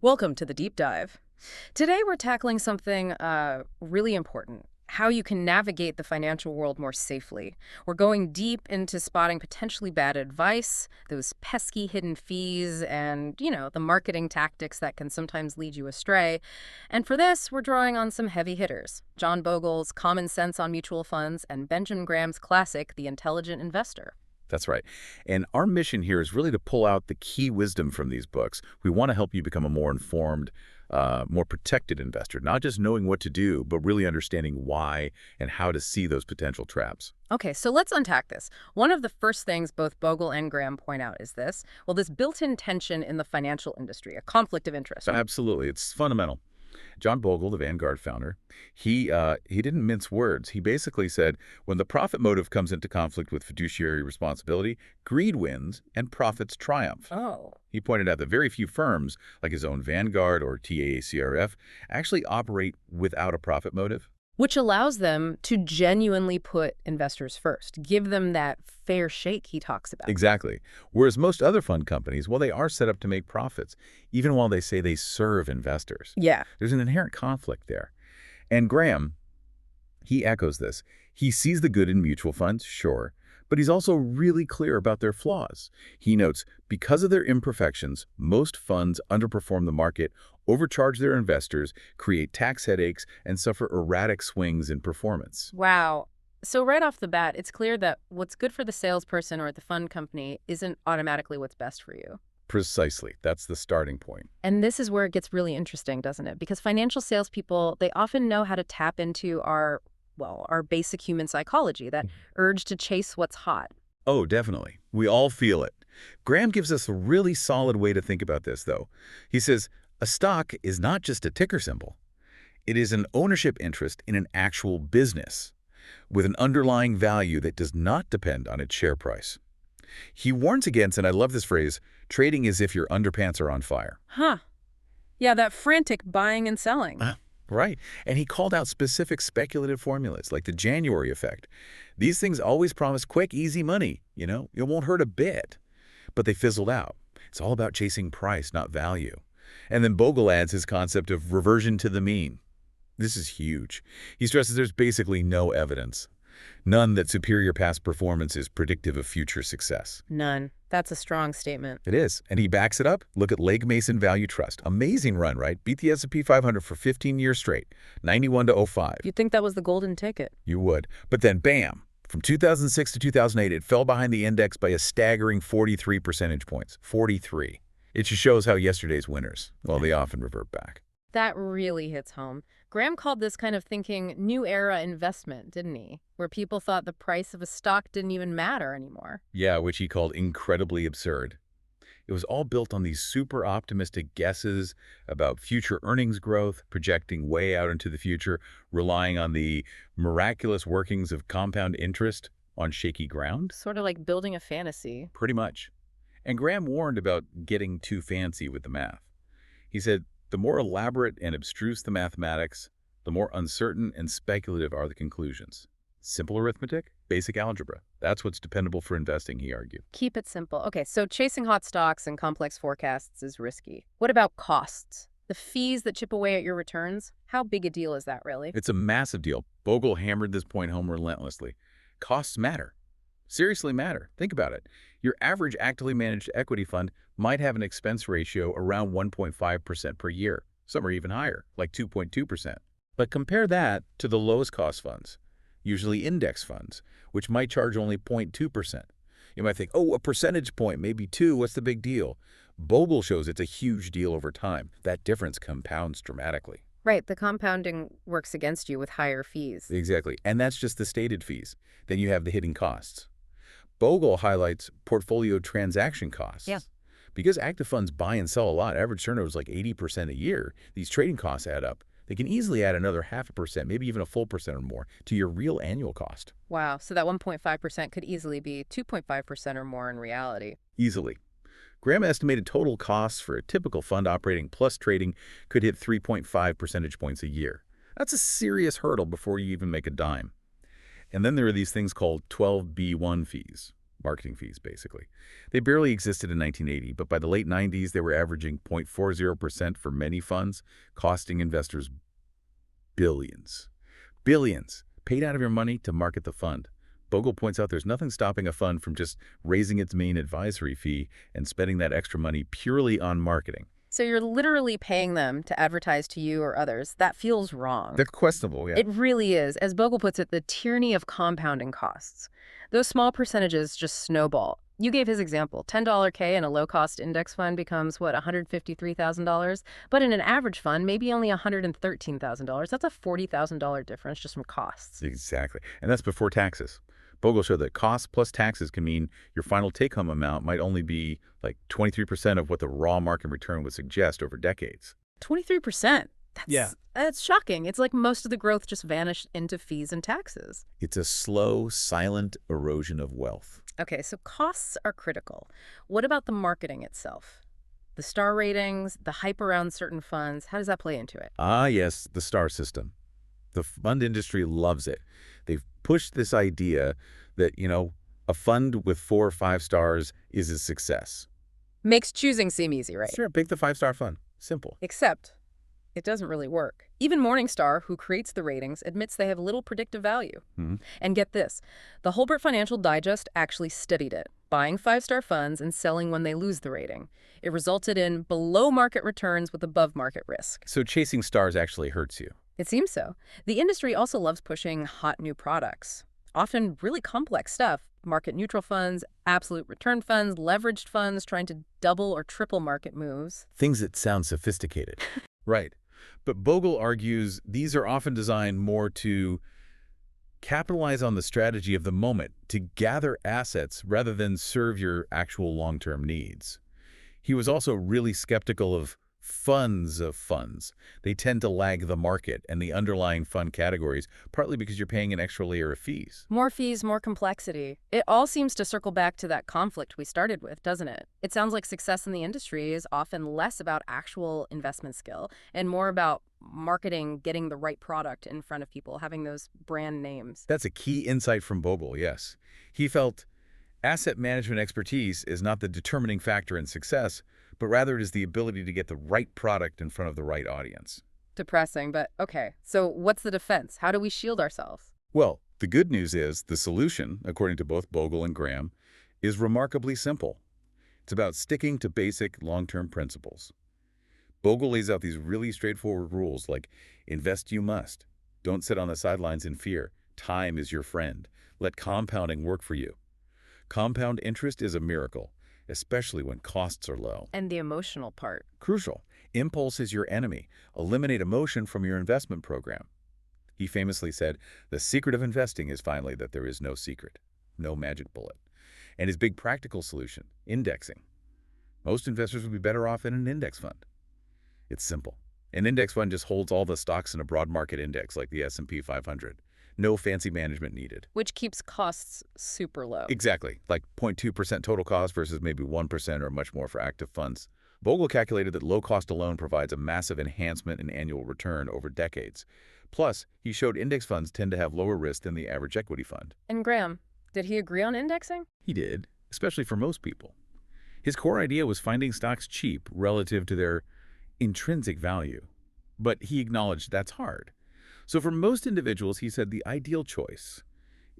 Welcome to the deep dive. Today we're tackling something really important, how you can navigate the financial world more safely. We're going deep into spotting potentially bad advice, those pesky hidden fees, and, the marketing tactics that can sometimes lead you astray. And for this, we're drawing on some heavy hitters, John Bogle's Common Sense on Mutual Funds and Benjamin Graham's classic, The Intelligent Investor. That's right. And our mission here is really to pull out the key wisdom from these books. We want to help you become a more informed, more protected investor, not just knowing what to do, but really understanding why and how to see those potential traps. Okay, so let's unpack this. One of the first things both Bogle and Graham point out is this built-in tension in the financial industry, a conflict of interest. Absolutely. It's fundamental. John Bogle, the Vanguard founder, he didn't mince words. He basically said, when the profit motive comes into conflict with fiduciary responsibility, greed wins and profits triumph. Oh. He pointed out that very few firms, like his own Vanguard or TAACRF, actually operate without a profit motive. Which allows them to genuinely put investors first, give them that fair shake he talks about. Exactly. Whereas most other fund companies, well, they are set up to make profits, even while they say they serve investors. Yeah. There's an inherent conflict there. And Graham, he echoes this. He sees the good in mutual funds, sure, but he's also really clear about their flaws. He notes, because of their imperfections, most funds underperform the market, overcharge their investors, create tax headaches, and suffer erratic swings in performance. Wow. So right off the bat, it's clear that what's good for the salesperson or the fund company isn't automatically what's best for you. Precisely. That's the starting point. And this is where it gets really interesting, doesn't it? Because financial salespeople, they often know how to tap into our basic human psychology, that urge to chase what's hot. Oh, definitely. We all feel it. Graham gives us a really solid way to think about this, though. He says, a stock is not just a ticker symbol. It is an ownership interest in an actual business with an underlying value that does not depend on its share price. He warns against, and I love this phrase, trading as if your underpants are on fire. Huh. Yeah, that frantic buying and selling. Right. And he called out specific speculative formulas like the January effect. These things always promise quick, easy money. It won't hurt a bit. But they fizzled out. It's all about chasing price, not value. And then Bogle adds his concept of reversion to the mean. This is huge. He stresses there's basically no evidence. None that superior past performance is predictive of future success. None. That's a strong statement. It is. And he backs it up. Look at Legg Mason Value Trust. Amazing run, right? Beat the S&P 500 for 15 years straight, 91 to '05. You'd think that was the golden ticket. You would. But then, bam, from 2006 to 2008, it fell behind the index by a staggering 43 percentage points. 43. It just shows how yesterday's winners, well, they often revert back. That really hits home. Graham called this kind of thinking new era investment, didn't he? Where people thought the price of a stock didn't even matter anymore. Yeah, which he called incredibly absurd. It was all built on these super optimistic guesses about future earnings growth, projecting way out into the future, relying on the miraculous workings of compound interest on shaky ground. Sort of like building a fantasy. Pretty much. And Graham warned about getting too fancy with the math. He said, the more elaborate and abstruse the mathematics, the more uncertain and speculative are the conclusions. Simple arithmetic, basic algebra. That's what's dependable for investing, he argued. Keep it simple. Okay, so chasing hot stocks and complex forecasts is risky. What about costs? The fees that chip away at your returns? How big a deal is that, really? It's a massive deal. Bogle hammered this point home relentlessly. Costs matter. Seriously matter. Think about it. Your average actively managed equity fund might have an expense ratio around 1.5% per year. Some are even higher, like 2.2%. But compare that to the lowest cost funds, usually index funds, which might charge only 0.2%. You might think, oh, a percentage point, maybe 2, what's the big deal? Bogle shows it's a huge deal over time. That difference compounds dramatically. Right, the compounding works against you with higher fees. Exactly, and that's just the stated fees. Then you have the hidden costs. Bogle highlights portfolio transaction costs. Yeah. Because active funds buy and sell a lot, average turnover is like 80% a year, these trading costs add up. They can easily add another 0.5%, maybe even a full percent or more, to your real annual cost. Wow, so that 1.5% could easily be 2.5% or more in reality. Easily. Graham estimated total costs for a typical fund operating plus trading could hit 3.5 percentage points a year. That's a serious hurdle before you even make a dime. And then there are these things called 12B1 fees, marketing fees, basically. They barely existed in 1980, but by the late 90s, they were averaging 0.40% for many funds, costing investors billions. Billions paid out of your money to market the fund. Bogle points out there's nothing stopping a fund from just raising its main advisory fee and spending that extra money purely on marketing. So you're literally paying them to advertise to you or others. That feels wrong. That's questionable, yeah. It really is. As Bogle puts it, the tyranny of compounding costs. Those small percentages just snowball. You gave his example. $10 K in a low-cost index fund becomes, what, $153,000? But in an average fund, maybe only $113,000. That's a $40,000 difference just from costs. Exactly. And that's before taxes. Bogle showed that costs plus taxes can mean your final take-home amount might only be like 23% of what the raw market return would suggest over decades. 23%. Yeah. That's shocking. It's like most of the growth just vanished into fees and taxes. It's a slow, silent erosion of wealth. Okay, so costs are critical. What about the marketing itself? The star ratings, the hype around certain funds, how does that play into it? Ah, yes, the star system. The fund industry loves it. They've pushed this idea that, a fund with 4 or 5 stars is a success. Makes choosing seem easy, right? Sure, pick the 5-star fund. Simple. Except it doesn't really work. Even Morningstar, who creates the ratings, admits they have little predictive value. And get this, the Holbert Financial Digest actually studied it, buying 5-star funds and selling when they lose the rating. It resulted in below-market returns with above-market risk. So chasing stars actually hurts you. It seems so. The industry also loves pushing hot new products, often really complex stuff, market-neutral funds, absolute return funds, leveraged funds trying to double or triple market moves. Things that sound sophisticated. Right. But Bogle argues these are often designed more to capitalize on the strategy of the moment, to gather assets rather than serve your actual long-term needs. He was also really skeptical of funds of funds. They tend to lag the market and the underlying fund categories, partly because you're paying an extra layer of fees. More fees, more complexity. It all seems to circle back to that conflict we started with, doesn't it? It sounds like success in the industry is often less about actual investment skill and more about marketing, getting the right product in front of people, having those brand names. That's a key insight from Bogle, yes. He felt asset management expertise is not the determining factor in success, but rather it is the ability to get the right product in front of the right audience. Depressing, but okay. So what's the defense? How do we shield ourselves? Well, the good news is the solution, according to both Bogle and Graham, is remarkably simple. It's about sticking to basic long-term principles. Bogle lays out these really straightforward rules like invest you must, don't sit on the sidelines in fear, time is your friend, let compounding work for you. Compound interest is a miracle, especially when costs are low. And the emotional part. Crucial. Impulse is your enemy. Eliminate emotion from your investment program. He famously said, the secret of investing is finally that there is no secret, no magic bullet. And his big practical solution, indexing. Most investors would be better off in an index fund. It's simple. An index fund just holds all the stocks in a broad market index like the S&P 500. No fancy management needed. Which keeps costs super low. Exactly, like 0.2% total cost versus maybe 1% or much more for active funds. Bogle calculated that low cost alone provides a massive enhancement in annual return over decades. Plus, he showed index funds tend to have lower risk than the average equity fund. And Graham, did he agree on indexing? He did, especially for most people. His core idea was finding stocks cheap relative to their intrinsic value. But he acknowledged that's hard. So for most individuals, he said the ideal choice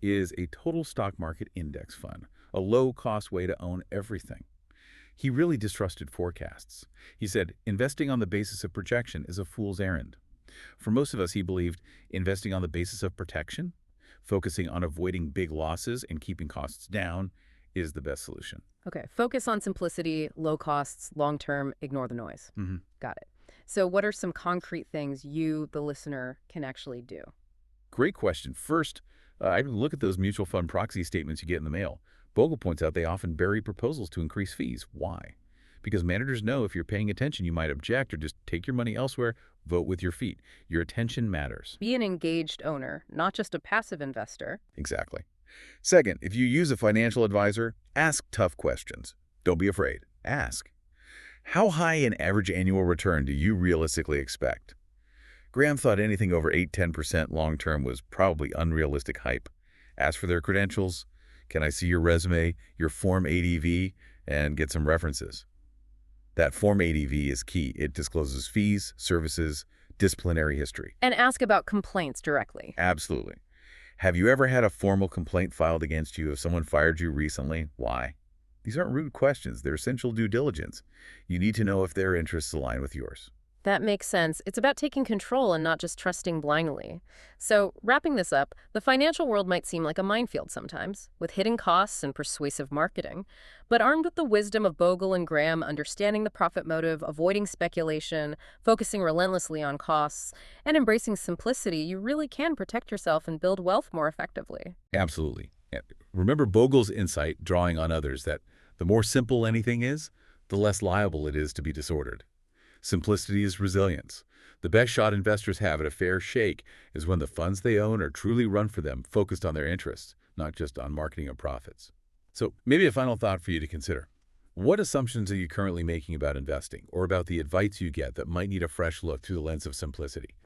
is a total stock market index fund, a low-cost way to own everything. He really distrusted forecasts. He said investing on the basis of projection is a fool's errand. For most of us, he believed investing on the basis of protection, focusing on avoiding big losses and keeping costs down, is the best solution. Okay, focus on simplicity, low costs, long-term, ignore the noise. Got it. So what are some concrete things you, the listener, can actually do? Great question. First, I look at those mutual fund proxy statements you get in the mail. Bogle points out they often bury proposals to increase fees. Why? Because managers know if you're paying attention, you might object or just take your money elsewhere. Vote with your feet. Your attention matters. Be an engaged owner, not just a passive investor. Exactly. Second, if you use a financial advisor, ask tough questions. Don't be afraid. Ask. How high an average annual return do you realistically expect? Graham thought anything over 8–10% long-term was probably unrealistic hype. Ask for their credentials, Can I see your resume, your Form ADV, and get some references? That Form ADV is key. It discloses fees, services, disciplinary history. And ask about complaints directly. Absolutely. Have you ever had a formal complaint filed against you if someone fired you recently? Why? These aren't rude questions. They're essential due diligence. You need to know if their interests align with yours. That makes sense. It's about taking control and not just trusting blindly. So, wrapping this up, the financial world might seem like a minefield sometimes, with hidden costs and persuasive marketing. But armed with the wisdom of Bogle and Graham, understanding the profit motive, avoiding speculation, focusing relentlessly on costs, and embracing simplicity, you really can protect yourself and build wealth more effectively. Absolutely. Yeah. Remember Bogle's insight, drawing on others, that the more simple anything is, the less liable it is to be disordered. Simplicity is resilience. The best shot investors have at a fair shake is when the funds they own are truly run for them, focused on their interests, not just on marketing or profits. So maybe a final thought for you to consider. What assumptions are you currently making about investing or about the advice you get that might need a fresh look through the lens of simplicity?